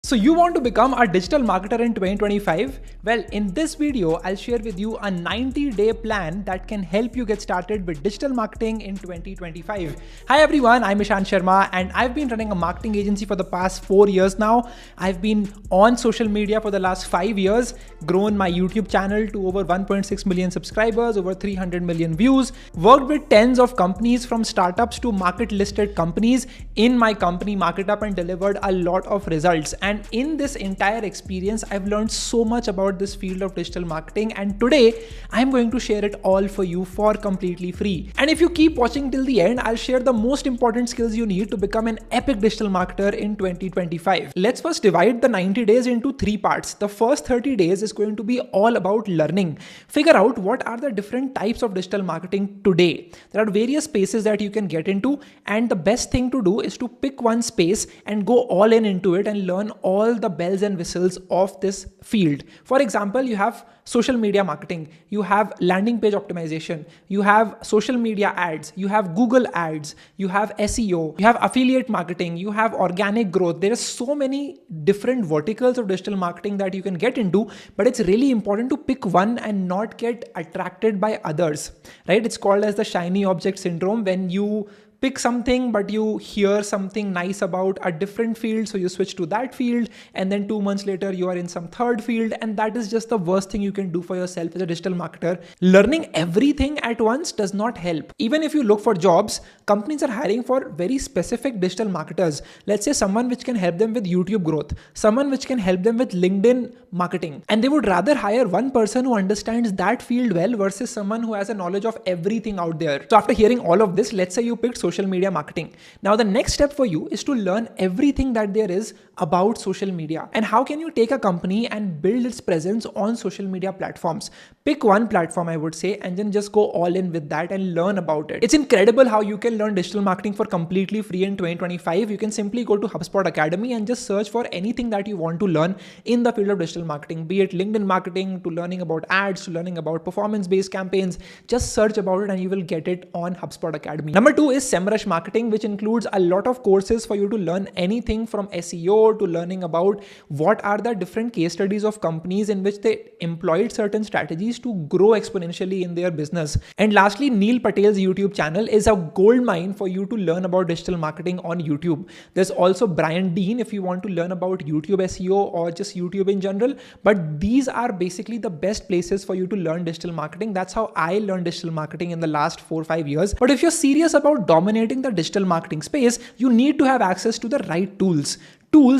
So you want to become a digital marketer in 2025? Well, in this video, I'll share with you a 90-day plan that can help you get started with digital marketing in 2025. Hi everyone, I'm Ishan Sharma and I've been running a marketing agency for the past 4 years now. I've been on social media for the last 5 years, grown my YouTube channel to over 1.6 million subscribers, over 300 million views, worked with tens of companies from startups to market listed companies in my company MarketUp and delivered a lot of results. And in this entire experience, I've learned so much about this field of digital marketing. And today I'm going to share it all for you for completely free. And if you keep watching till the end, I'll share the most important skills you need to become an epic digital marketer in 2025. Let's first divide the 90 days into 3 parts. The first 30 days is going to be all about learning. Figure out what are the different types of digital marketing today. There are various spaces that you can get into, and the best thing to do is to pick one space and go all in into it and learn all the bells and whistles of this field. For example, you have social media marketing, you have landing page optimization, you have social media ads, you have Google ads, you have SEO, you have affiliate marketing, you have organic growth. There are so many different verticals of digital marketing that you can get into, but it's really important to pick one and not get attracted by others, right? It's called as the shiny object syndrome. When you pick something, but you hear something nice about a different field, so you switch to that field, and then 2 months later you are in some third field, and that is just the worst thing you can do for yourself as a digital marketer. Learning everything at once does not help. Even if you look for jobs, companies are hiring for very specific digital marketers. Let's say someone which can help them with YouTube growth, someone which can help them with LinkedIn marketing, and they would rather hire one person who understands that field well versus someone who has a knowledge of everything out there. So after hearing all of this, let's say you picked social media marketing. Now the next step for you is to learn everything that there is about social media and how can you take a company and build its presence on social media platforms. Pick one platform, I would say, and then just go all in with that and learn about it. It's incredible how you can learn digital marketing for completely free in 2025. You can simply go to HubSpot Academy and just search for anything that you want to learn in the field of digital marketing, be it LinkedIn marketing to learning about ads to learning about performance-based campaigns. Just search about it and you will get it on HubSpot Academy. Number 2 is SEMrush marketing, which includes a lot of courses for you to learn anything from SEO to learning about what are the different case studies of companies in which they employed certain strategies to grow exponentially in their business. And lastly, Neil Patel's YouTube channel is a gold mine for you to learn about digital marketing on YouTube. There's also Brian Dean if you want to learn about YouTube SEO or just YouTube in general, but these are basically the best places for you to learn digital marketing. That's how I learned digital marketing in the last 4-5 years. But if you're serious about dominating the digital marketing space, you need to have access to the right tools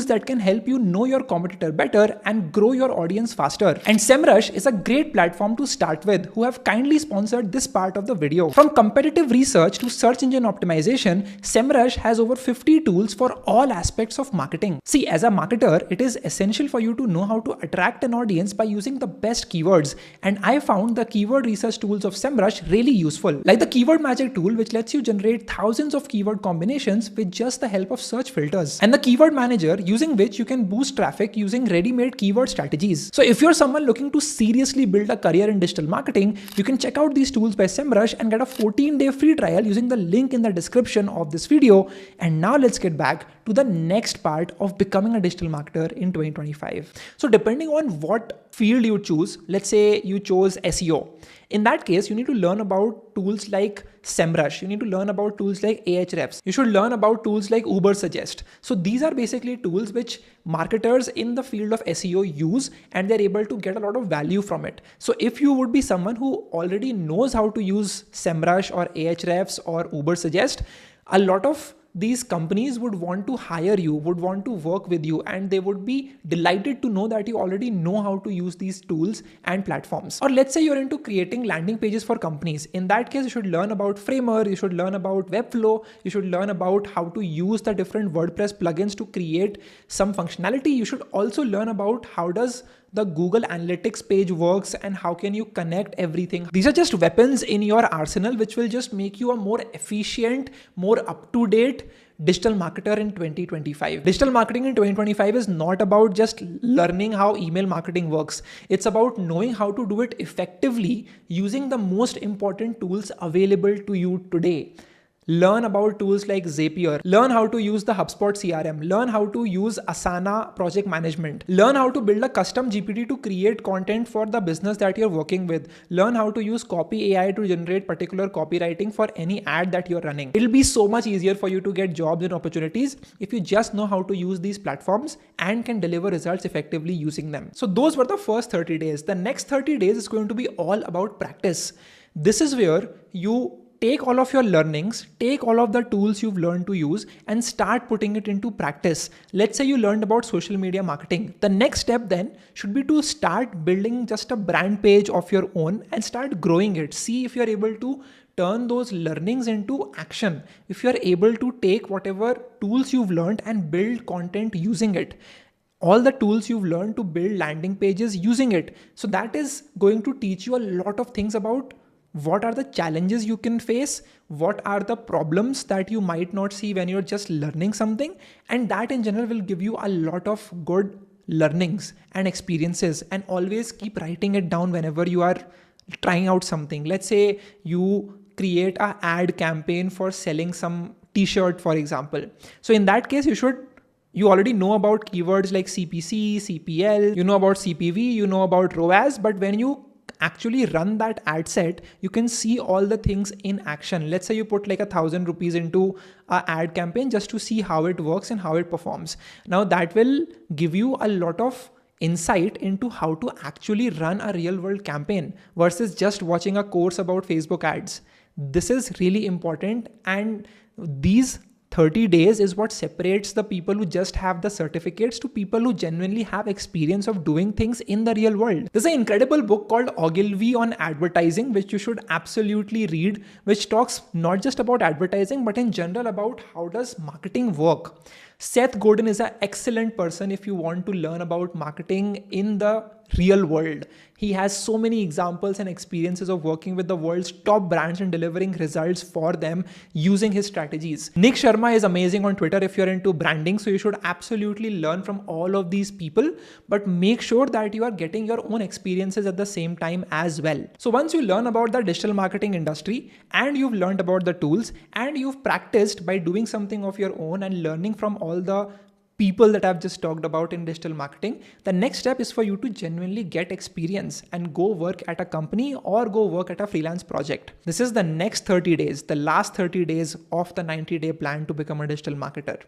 that can help you know your competitor better and grow your audience faster. And SEMrush is a great platform to start with, who have kindly sponsored this part of the video. From competitive research to search engine optimization, SEMrush has over 50 tools for all aspects of marketing. See, as a marketer, it is essential for you to know how to attract an audience by using the best keywords. And I found the keyword research tools of SEMrush really useful, like the keyword magic tool, which lets you generate thousands of keyword combinations with just the help of search filters, and the keyword manager, using which you can boost traffic using ready-made keyword strategies. So if you're someone looking to seriously build a career in digital marketing, you can check out these tools by SEMrush and get a 14-day free trial using the link in the description of this video. And now let's get back to the next part of becoming a digital marketer in 2025. So depending on what field you choose, let's say you chose SEO. In that case, you need to learn about tools like SEMrush. You need to learn about tools like Ahrefs. You should learn about tools like Ubersuggest. So these are basically tools which marketers in the field of SEO use, and they're able to get a lot of value from it. So if you would be someone who already knows how to use SEMrush or Ahrefs or Ubersuggest, a lot of these companies would want to hire you, would want to work with you, and they would be delighted to know that you already know how to use these tools and platforms. Or let's say you're into creating landing pages for companies. In that case, you should learn about Framer, you should learn about Webflow, you should learn about how to use the different WordPress plugins to create some functionality. You should also learn about how does the Google Analytics page works and how can you connect everything. These are just weapons in your arsenal which will just make you a more efficient, more up-to-date digital marketer in 2025. Digital marketing in 2025 is not about just learning how email marketing works. It's about knowing how to do it effectively using the most important tools available to you today. Learn about tools like Zapier. Learn how to use the HubSpot CRM. Learn how to use Asana project management. Learn how to build a custom GPT to create content for the business that you're working with. Learn how to use Copy AI to generate particular copywriting for any ad that you're running. It'll be so much easier for you to get jobs and opportunities if you just know how to use these platforms and can deliver results effectively using them. So those were the first 30 days. The next 30 days is going to be all about practice. This is where you take all of your learnings, take all of the tools you've learned to use and start putting it into practice. Let's say you learned about social media marketing. The next step then should be to start building just a brand page of your own and start growing it. See if you're able to turn those learnings into action. If you're able to take whatever tools you've learned and build content using it. All the tools you've learned to build landing pages using it. So that is going to teach you a lot of things about what are the challenges you can face, what are the problems that you might not see when you're just learning something, and that in general will give you a lot of good learnings and experiences. And always keep writing it down whenever you are trying out something. Let's say you create an ad campaign for selling some t-shirt, for example. So in that case, you already know about keywords like CPC, CPL, you know about CPV, you know about ROAS, but when you actually run that ad set, you can see all the things in action. Let's say you put like 1,000 rupees into an ad campaign just to see how it works and how it performs. Now that will give you a lot of insight into how to actually run a real world campaign versus just watching a course about Facebook ads. This is really important, and these 30 days is what separates the people who just have the certificates to people who genuinely have experience of doing things in the real world. There's an incredible book called Ogilvy on Advertising, which you should absolutely read, which talks not just about advertising, but in general about how does marketing work. Seth Godin is an excellent person if you want to learn about marketing in the real world. He has so many examples and experiences of working with the world's top brands and delivering results for them using his strategies. Nick Sharma is amazing on Twitter if you're into branding. So you should absolutely learn from all of these people, but make sure that you are getting your own experiences at the same time as well. So once you learn about the digital marketing industry and you've learned about the tools and you've practiced by doing something of your own and learning from all the people that I've just talked about in digital marketing, the next step is for you to genuinely get experience and go work at a company or go work at a freelance project. This is the next 30 days, the last 30 days of the 90-day plan to become a digital marketer.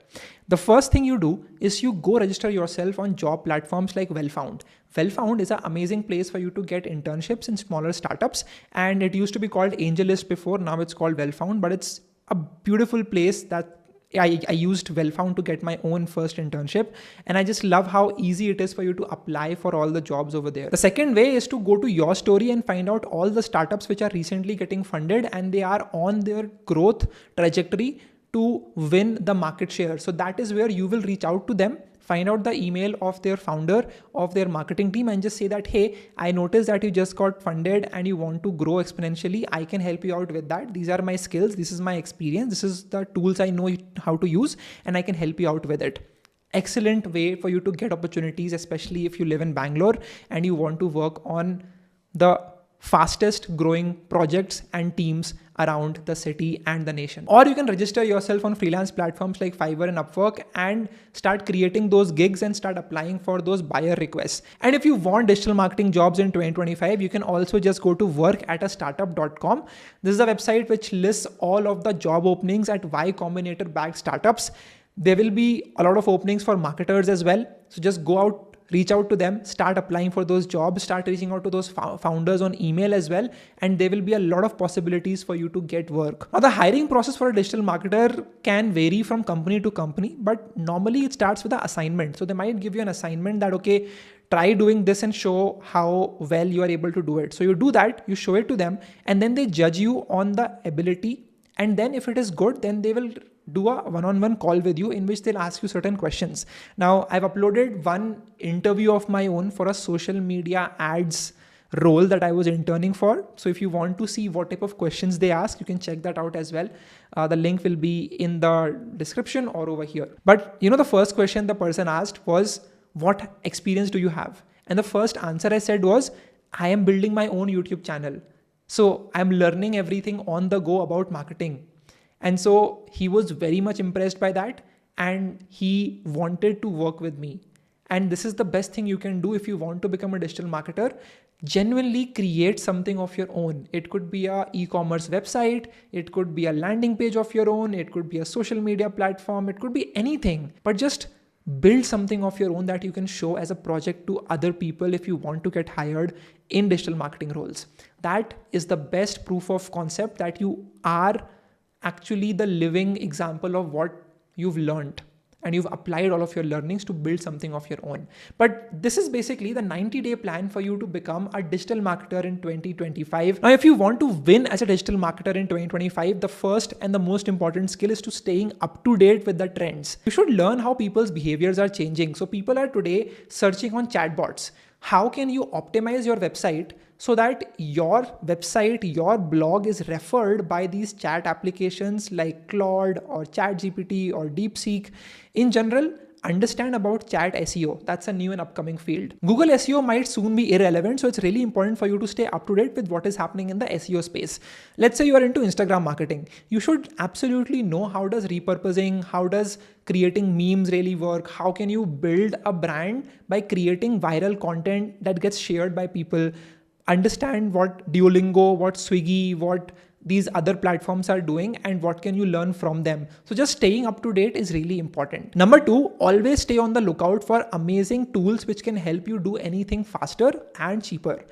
The first thing you do is you go register yourself on job platforms like Wellfound. Wellfound is an amazing place for you to get internships in smaller startups, and it used to be called AngelList before, now it's called Wellfound, but it's a beautiful place that I used Wellfound to get my own first internship, and I just love how easy it is for you to apply for all the jobs over there. The second way is to go to your story and find out all the startups which are recently getting funded and they are on their growth trajectory to win the market share. So that is where you will reach out to them, find out the email of their founder, of their marketing team, and just say that, hey, I noticed that you just got funded and you want to grow exponentially. I can help you out with that. These are my skills. This is my experience. This is the tools I know how to use, and I can help you out with it. Excellent way for you to get opportunities, especially if you live in Bangalore and you want to work on the fastest growing projects and teams around the city and the nation. Or you can register yourself on freelance platforms like Fiverr and Upwork and start creating those gigs and start applying for those buyer requests. And if you want digital marketing jobs in 2025, you can also just go to workatastartup.com. This is a website which lists all of the job openings at Y Combinator backed startups. There will be a lot of openings for marketers as well. So just go out, reach out to them, start applying for those jobs, start reaching out to those founders on email as well. And there will be a lot of possibilities for you to get work. Now, the hiring process for a digital marketer can vary from company to company, but normally it starts with an assignment. So they might give you an assignment that, okay, try doing this and show how well you are able to do it. So you do that, you show it to them, and then they judge you on the ability. And then if it is good, then they will do a one-on-one call with you in which they'll ask you certain questions. Now, I've uploaded one interview of my own for a social media ads role that I was interning for. So if you want to see what type of questions they ask, you can check that out as well. The link will be in the description or over here. But the first question the person asked was, what experience do you have? And the first answer I said was, I am building my own YouTube channel. So I'm learning everything on the go about marketing. And so he was very much impressed by that and he wanted to work with me. And this is the best thing you can do if you want to become a digital marketer. Genuinely create something of your own. It could be a e-commerce website, it could be a landing page of your own, it could be a social media platform, it could be anything, but just build something of your own that you can show as a project to other people if you want to get hired in digital marketing roles. That is the best proof of concept that you are actually the living example of what you've learned and you've applied all of your learnings to build something of your own. But this is basically the 90-day plan for you to become a digital marketer in 2025. Now, if you want to win as a digital marketer in 2025, the first and the most important skill is to staying up to date with the trends. You should learn how people's behaviors are changing. So people are today searching on chatbots. How can you optimize your website so that your website, your blog is referred by these chat applications like Claude or ChatGPT or DeepSeek? In general, understand about chat SEO. That's a new and upcoming field. Google SEO might soon be irrelevant, so it's really important for you to stay up to date with what is happening in the SEO space. Let's say you are into Instagram marketing. You should absolutely know how does repurposing, how does creating memes really work? How can you build a brand by creating viral content that gets shared by people? Understand what Duolingo, what Swiggy, what these other platforms are doing and what can you learn from them. So just staying up to date is really important. Number two, always stay on the lookout for amazing tools which can help you do anything faster and cheaper.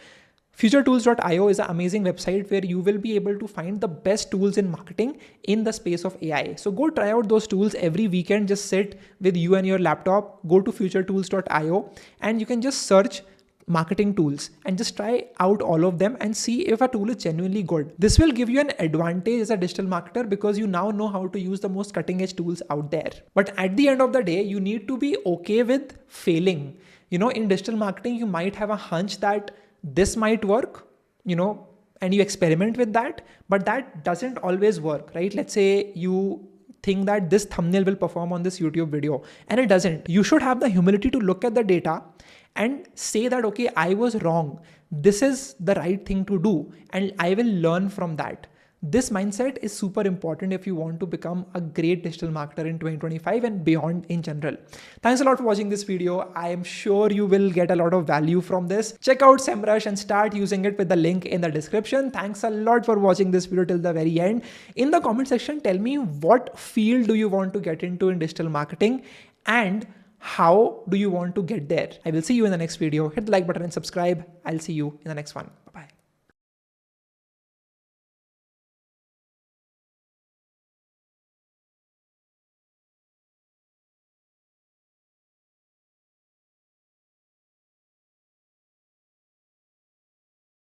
Futuretools.io is an amazing website where you will be able to find the best tools in marketing in the space of AI. So go try out those tools every weekend. Just sit with you and your laptop, go to futuretools.io and you can just search marketing tools and just try out all of them and see if a tool is genuinely good. This will give you an advantage as a digital marketer because you now know how to use the most cutting edge tools out there. But at the end of the day, you need to be okay with failing. In digital marketing, you might have a hunch that this might work, and you experiment with that, but that doesn't always work, right? Let's say you think that this thumbnail will perform on this YouTube video and it doesn't. You should have the humility to look at the data and say that, okay, I was wrong. This is the right thing to do and I will learn from that. This mindset is super important if you want to become a great digital marketer in 2025 and beyond in general. Thanks a lot for watching this video. I am sure you will get a lot of value from this. Check out SEMrush and start using it with the link in the description. Thanks a lot for watching this video till the very end. In the comment section, tell me what field do you want to get into in digital marketing and how do you want to get there? I will see you in the next video. Hit the like button and subscribe. I'll see you in the next one.